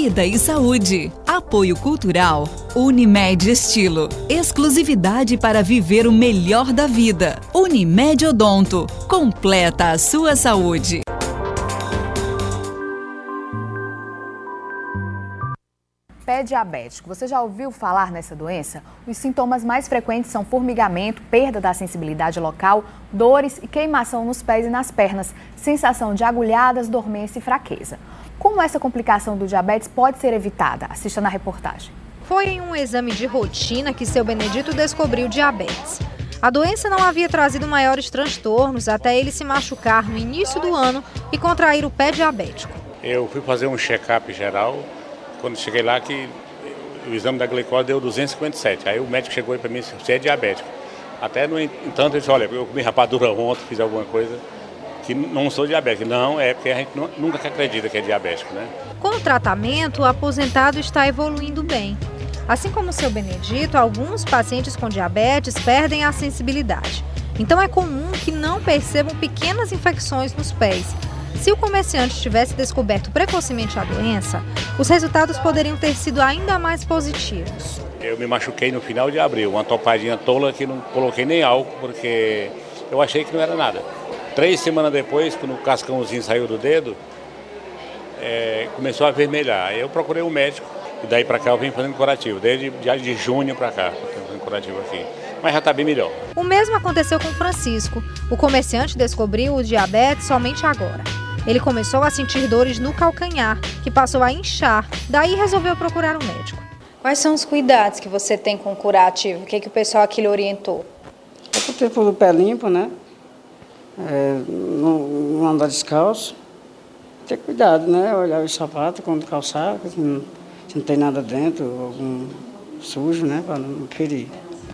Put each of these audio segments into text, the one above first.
Vida e saúde. Apoio cultural. Unimed Estilo. Exclusividade para viver o melhor da vida. Unimed Odonto. Completa a sua saúde. Pé diabético. Você já ouviu falar nessa doença? Os sintomas mais frequentes são formigamento, perda da sensibilidade local, dores e queimação nos pés e nas pernas, sensação de agulhadas, dormência e fraqueza. Como essa complicação do diabetes pode ser evitada? Assista na reportagem. Foi em um exame de rotina que seu Benedito descobriu diabetes. A doença não havia trazido maiores transtornos até ele se machucar no início do ano e contrair o pé diabético. Eu fui fazer um check-up geral. Quando cheguei lá, que o exame da glicose deu 257. Aí o médico chegou para mim e disse: você é diabético. Até, no entanto, ele disse: olha, eu comi rapadura ontem, fiz alguma coisa, que não sou diabético. Não, é porque a gente nunca acredita que é diabético, né? Com o tratamento, o aposentado está evoluindo bem. Assim como o seu Benedito, alguns pacientes com diabetes perdem a sensibilidade. Então é comum que não percebam pequenas infecções nos pés. Se o comerciante tivesse descoberto precocemente a doença, os resultados poderiam ter sido ainda mais positivos. Eu me machuquei no final de abril, uma topadinha tola que não coloquei nem álcool, porque eu achei que não era nada. 3 semanas depois, quando o cascãozinho saiu do dedo, começou a vermelhar. Aí eu procurei um médico, e daí para cá eu vim fazendo curativo, desde de junho para cá, eu fazendo curativo aqui. Mas já está bem melhor. O mesmo aconteceu com Francisco. O comerciante descobriu o diabetes somente agora. Ele começou a sentir dores no calcanhar, que passou a inchar, daí resolveu procurar um médico. Quais são os cuidados que você tem com o curativo? O que o pessoal aqui lhe orientou? É por ter o pé limpo, né? Não andar descalço. Ter cuidado, né? Olhar os sapatos quando calçar, se não tem nada dentro, algum sujo, né? Para não ferir.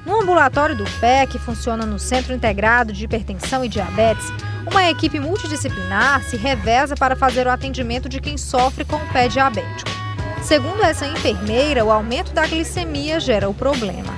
No ambulatório do pé, que funciona no Centro Integrado de Hipertensão e Diabetes, uma equipe multidisciplinar se reveza para fazer o atendimento de quem sofre com o pé diabético. Segundo essa enfermeira, o aumento da glicemia gera o problema.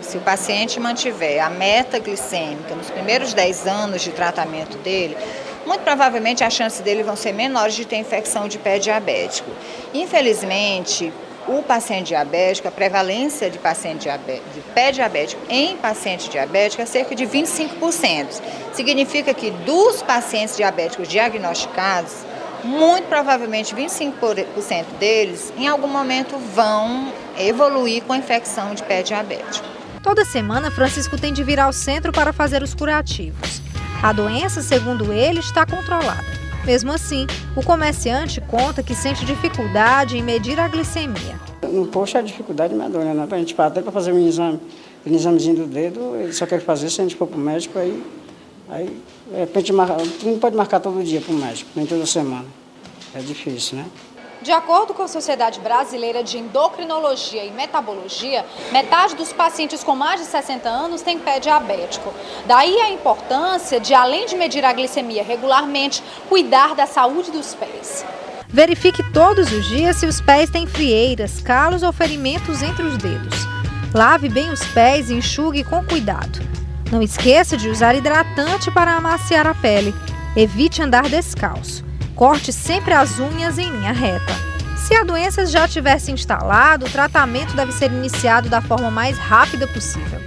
Se o paciente mantiver a meta glicêmica nos primeiros 10 anos de tratamento dele, muito provavelmente as chances dele vão ser menores de ter infecção de pé diabético. Infelizmente, o paciente diabético, a prevalência de pé diabético em paciente diabético é cerca de 25%. Significa que dos pacientes diabéticos diagnosticados, muito provavelmente 25% deles, em algum momento, vão evoluir com a infecção de pé diabético. Toda semana, Francisco tem de vir ao centro para fazer os curativos. A doença, segundo ele, está controlada. Mesmo assim, o comerciante conta que sente dificuldade em medir a glicemia. No posto a dificuldade medonha, né? A gente para até para fazer um examezinho do dedo, ele só quer fazer se a gente for para o médico, aí a gente não pode marcar todo dia para o médico, nem toda semana. É difícil, né? De acordo com a Sociedade Brasileira de Endocrinologia e Metabologia, metade dos pacientes com mais de 60 anos tem pé diabético. Daí a importância de, além de medir a glicemia regularmente, cuidar da saúde dos pés. Verifique todos os dias se os pés têm frieiras, calos ou ferimentos entre os dedos. Lave bem os pés e enxugue com cuidado. Não esqueça de usar hidratante para amaciar a pele. Evite andar descalço. Corte sempre as unhas em linha reta. Se a doença já tiver se instalado, o tratamento deve ser iniciado da forma mais rápida possível.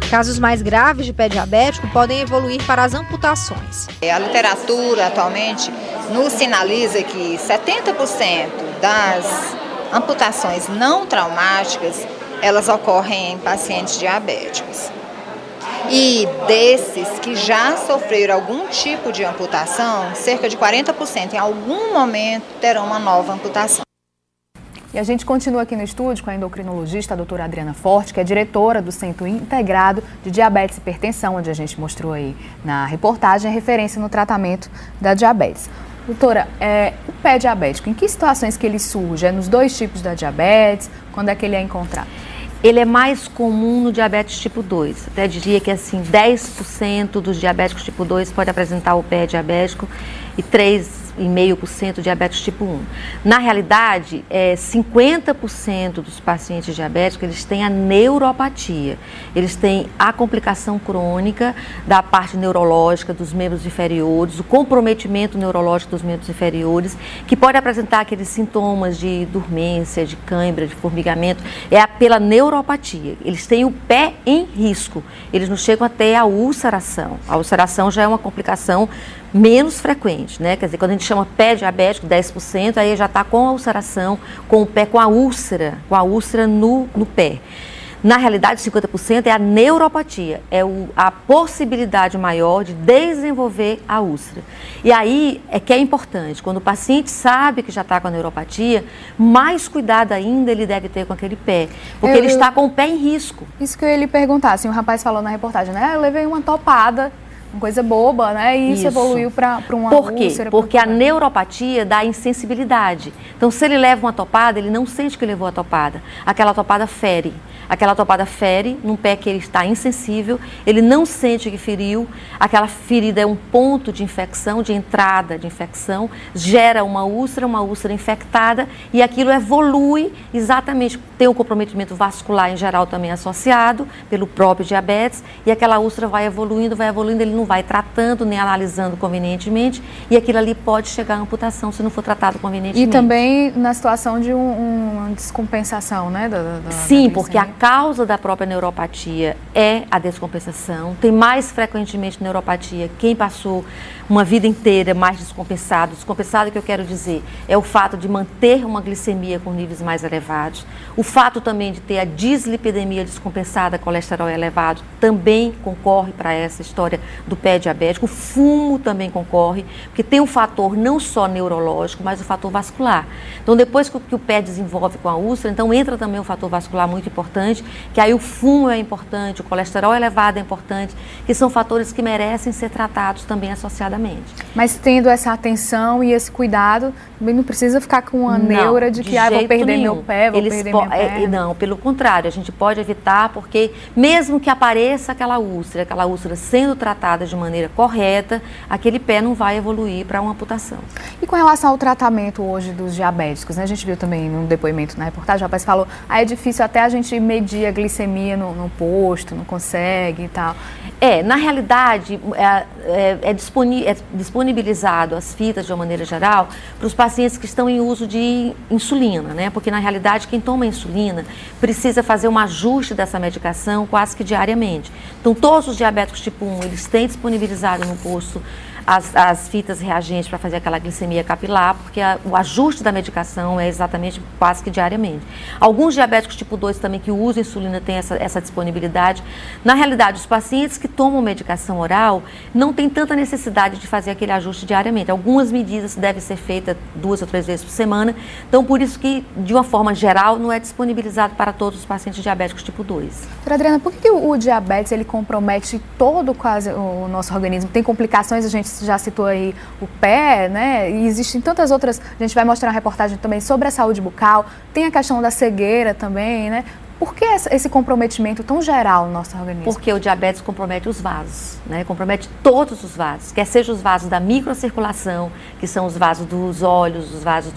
Casos mais graves de pé diabético podem evoluir para as amputações. A literatura atualmente nos sinaliza que 70% das amputações não traumáticas, elas ocorrem em pacientes diabéticos. E desses que já sofreram algum tipo de amputação, cerca de 40% em algum momento terão uma nova amputação. E a gente continua aqui no estúdio com a endocrinologista, a doutora Adriana Forte, que é diretora do Centro Integrado de Diabetes e Hipertensão, onde a gente mostrou aí na reportagem a referência no tratamento da diabetes. Doutora, o pé diabético, em que situações que ele surge? É nos 2 tipos da diabetes? Quando é que ele é encontrado? Ele é mais comum no diabetes tipo 2. Até diria que assim, 10% dos diabéticos tipo 2 pode apresentar o pé diabético e 3 2,5% diabetes tipo 1. Na realidade, 50% dos pacientes diabéticos, eles têm a neuropatia. Eles têm a complicação crônica da parte neurológica dos membros inferiores, o comprometimento neurológico dos membros inferiores, que pode apresentar aqueles sintomas de dormência, de cãibra, de formigamento, pela neuropatia. Eles têm o pé em risco, eles não chegam até a ulceração. A ulceração já é uma complicação menos frequente, né? Quer dizer, quando a gente chama pé diabético, 10%, aí já está com a ulceração, com o pé, com a úlcera no pé. Na realidade, 50% é a neuropatia, a possibilidade maior de desenvolver a úlcera. E aí é que é importante, quando o paciente sabe que já está com a neuropatia, mais cuidado ainda ele deve ter com aquele pé, porque ele está com o pé em risco. Isso que eu ia lhe perguntar, assim, o rapaz falou na reportagem, né? Eu levei uma topada, uma coisa boba, né? E isso evoluiu para uma úlcera. Porque a neuropatia dá insensibilidade. Então, se ele leva uma topada, ele não sente que levou a topada. Aquela topada fere. Aquela topada fere num pé que ele está insensível, ele não sente que feriu, aquela ferida é um ponto de infecção, de entrada de infecção, gera uma úlcera infectada e aquilo evolui exatamente, tem um comprometimento vascular em geral também associado pelo próprio diabetes e aquela úlcera vai evoluindo, ele não vai tratando nem analisando convenientemente e aquilo ali pode chegar à amputação se não for tratado convenientemente. E também na situação de uma descompensação, né? Sim, porque a causa da própria neuropatia é a descompensação. Tem mais frequentemente neuropatia quem passou uma vida inteira mais descompensado. Descompensado, que eu quero dizer, é o fato de manter uma glicemia com níveis mais elevados. O fato também de ter a dislipidemia descompensada, colesterol elevado, também concorre para essa história do pé diabético. O fumo também concorre, porque tem um fator não só neurológico, mas o fator vascular. Então, depois que o pé desenvolve com a úlcera, então entra também um fator vascular muito importante, que aí o fumo é importante, o colesterol elevado é importante, que são fatores que merecem ser tratados também associadamente. Mas tendo essa atenção e esse cuidado, também não precisa ficar com uma neura de que vou perder meu pé, vou perder minha perna. Não, pelo contrário, a gente pode evitar, porque mesmo que apareça aquela úlcera sendo tratada de maneira correta, aquele pé não vai evoluir para uma amputação. E com relação ao tratamento hoje dos diabéticos, né? A gente viu também no depoimento na reportagem, o rapaz falou, é difícil até a gente medir a glicemia no posto, não consegue e tal. Na realidade, é disponibilizado as fitas de uma maneira geral para os pacientes que estão em uso de insulina, né? Porque na realidade quem toma insulina precisa fazer um ajuste dessa medicação quase que diariamente. Então todos os diabéticos tipo 1, eles têm disponibilizado no posto as fitas reagentes para fazer aquela glicemia capilar, porque o ajuste da medicação é exatamente quase que diariamente. Alguns diabéticos tipo 2 também que usam insulina têm essa disponibilidade. Na realidade, os pacientes que tomam medicação oral não têm tanta necessidade de fazer aquele ajuste diariamente. Algumas medidas devem ser feitas 2 ou 3 vezes por semana, então por isso que, de uma forma geral, não é disponibilizado para todos os pacientes diabéticos tipo 2. Doutora Adriana, por que o diabetes ele compromete todo quase o nosso organismo? Tem complicações, a gente já citou aí o pé, né? E existem tantas outras, a gente vai mostrar uma reportagem também sobre a saúde bucal, tem a questão da cegueira também, né? Por que esse comprometimento tão geral no nosso organismo? Porque o diabetes compromete os vasos, né? Compromete todos os vasos, quer seja os vasos da microcirculação, que são os vasos dos olhos, os vasos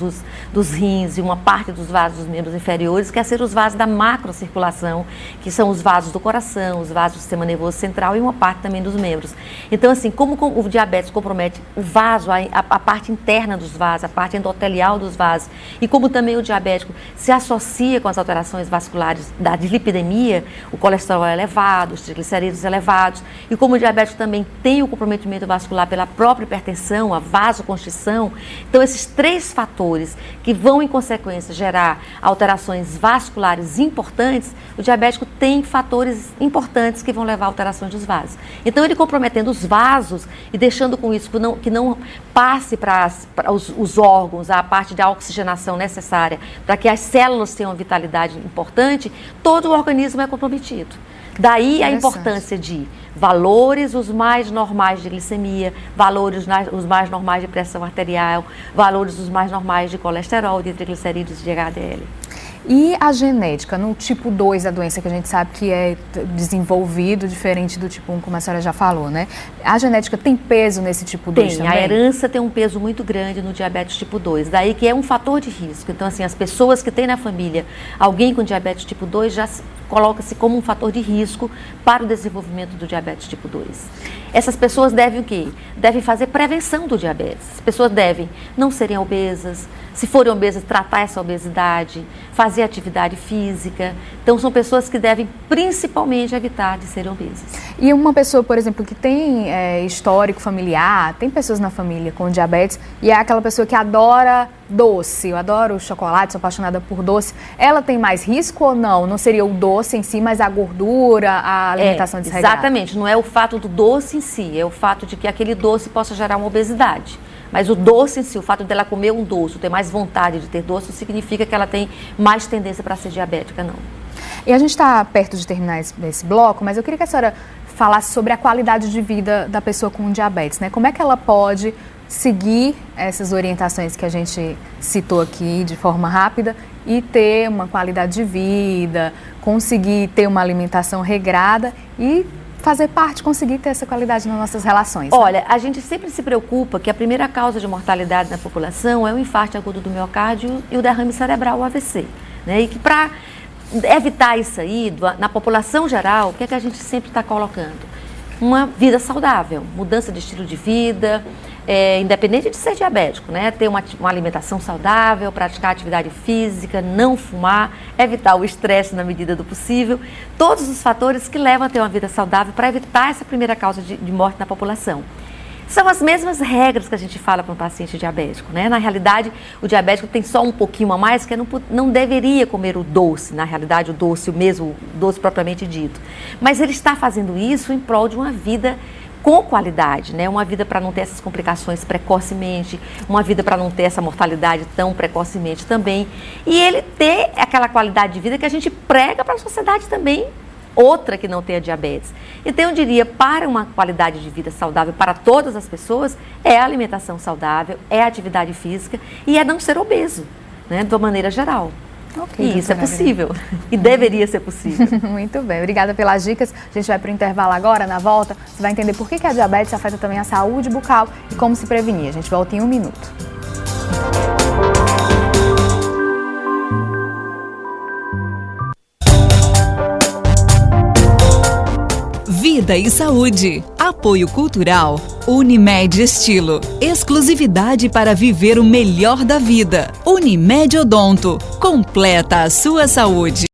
dos rins e uma parte dos vasos dos membros inferiores, quer seja os vasos da macrocirculação, que são os vasos do coração, os vasos do sistema nervoso central e uma parte também dos membros. Então, assim, como o diabetes compromete o vaso, a parte interna dos vasos, a parte endotelial dos vasos, e como também o diabético se associa com as alterações vasculares da dislipidemia, o colesterol é elevado, os triglicerídeos elevados, e como o diabético também tem o comprometimento vascular pela própria hipertensão, a vasoconstrição, então esses 3 fatores que vão em consequência gerar alterações vasculares importantes, o diabético tem fatores importantes que vão levar a alterações dos vasos. Então ele comprometendo os vasos e deixando com isso que não passe para os órgãos a parte da oxigenação necessária para que as células tenham uma vitalidade importante, todo o organismo é comprometido. Daí a importância de valores os mais normais de glicemia, valores os mais normais de pressão arterial, valores os mais normais de colesterol, de triglicerídeos e de HDL. E a genética, no tipo 2 da doença, que a gente sabe que é desenvolvido diferente do tipo 1, como a senhora já falou, né? A genética tem peso nesse tipo 2 também? Tem, a herança tem um peso muito grande no diabetes tipo 2, daí que é um fator de risco. Então, assim, as pessoas que têm na família alguém com diabetes tipo 2 já coloca-se como um fator de risco para o desenvolvimento do diabetes tipo 2. Essas pessoas devem o quê? Devem fazer prevenção do diabetes. As pessoas devem não serem obesas, se forem obesas, tratar essa obesidade, fazer atividade física. Então, são pessoas que devem principalmente evitar de serem obesas. E uma pessoa, por exemplo, que tem histórico familiar, tem pessoas na família com diabetes, e é aquela pessoa que adora doce, eu adoro chocolate, sou apaixonada por doce, ela tem mais risco ou não? Não seria o doce em si, mas a gordura, a alimentação desregrada? Exatamente, não é o fato do doce em si, é o fato de que aquele doce possa gerar uma obesidade. Mas o doce em si, o fato dela comer um doce, ter mais vontade de ter doce, não significa que ela tem mais tendência para ser diabética, não. E a gente está perto de terminar esse bloco, mas eu queria que a senhora falasse sobre a qualidade de vida da pessoa com diabetes, né? Como é que ela pode seguir essas orientações que a gente citou aqui de forma rápida e ter uma qualidade de vida, conseguir ter uma alimentação regrada e fazer parte, conseguir ter essa qualidade nas nossas relações? Né? Olha, a gente sempre se preocupa que a primeira causa de mortalidade na população é o infarto agudo do miocárdio e o derrame cerebral, o AVC. Né? E que para evitar isso aí, na população geral, o que é que a gente sempre está colocando? Uma vida saudável, mudança de estilo de vida, independente de ser diabético, né? Ter uma alimentação saudável, praticar atividade física, não fumar, evitar o estresse na medida do possível, todos os fatores que levam a ter uma vida saudável para evitar essa primeira causa de morte na população. São as mesmas regras que a gente fala para um paciente diabético, né? Na realidade, o diabético tem só um pouquinho a mais, que não deveria comer o doce, na realidade o doce, o mesmo doce propriamente dito. Mas ele está fazendo isso em prol de uma vida com qualidade, né? Uma vida para não ter essas complicações precocemente, uma vida para não ter essa mortalidade tão precocemente também. E ele ter aquela qualidade de vida que a gente prega para a sociedade também, outra que não tenha diabetes. Então, eu diria, para uma qualidade de vida saudável para todas as pessoas, é a alimentação saudável, é a atividade física e é não ser obeso, né? De uma maneira geral. Okay, e isso é possível. E deveria ser possível. Muito bem, obrigada pelas dicas. A gente vai para o intervalo agora, na volta você vai entender por que a diabetes afeta também a saúde bucal e como se prevenir. A gente volta em 1 minuto. Vida e saúde. Apoio cultural. Unimed Estilo. Exclusividade para viver o melhor da vida. Unimed Odonto. Completa a sua saúde.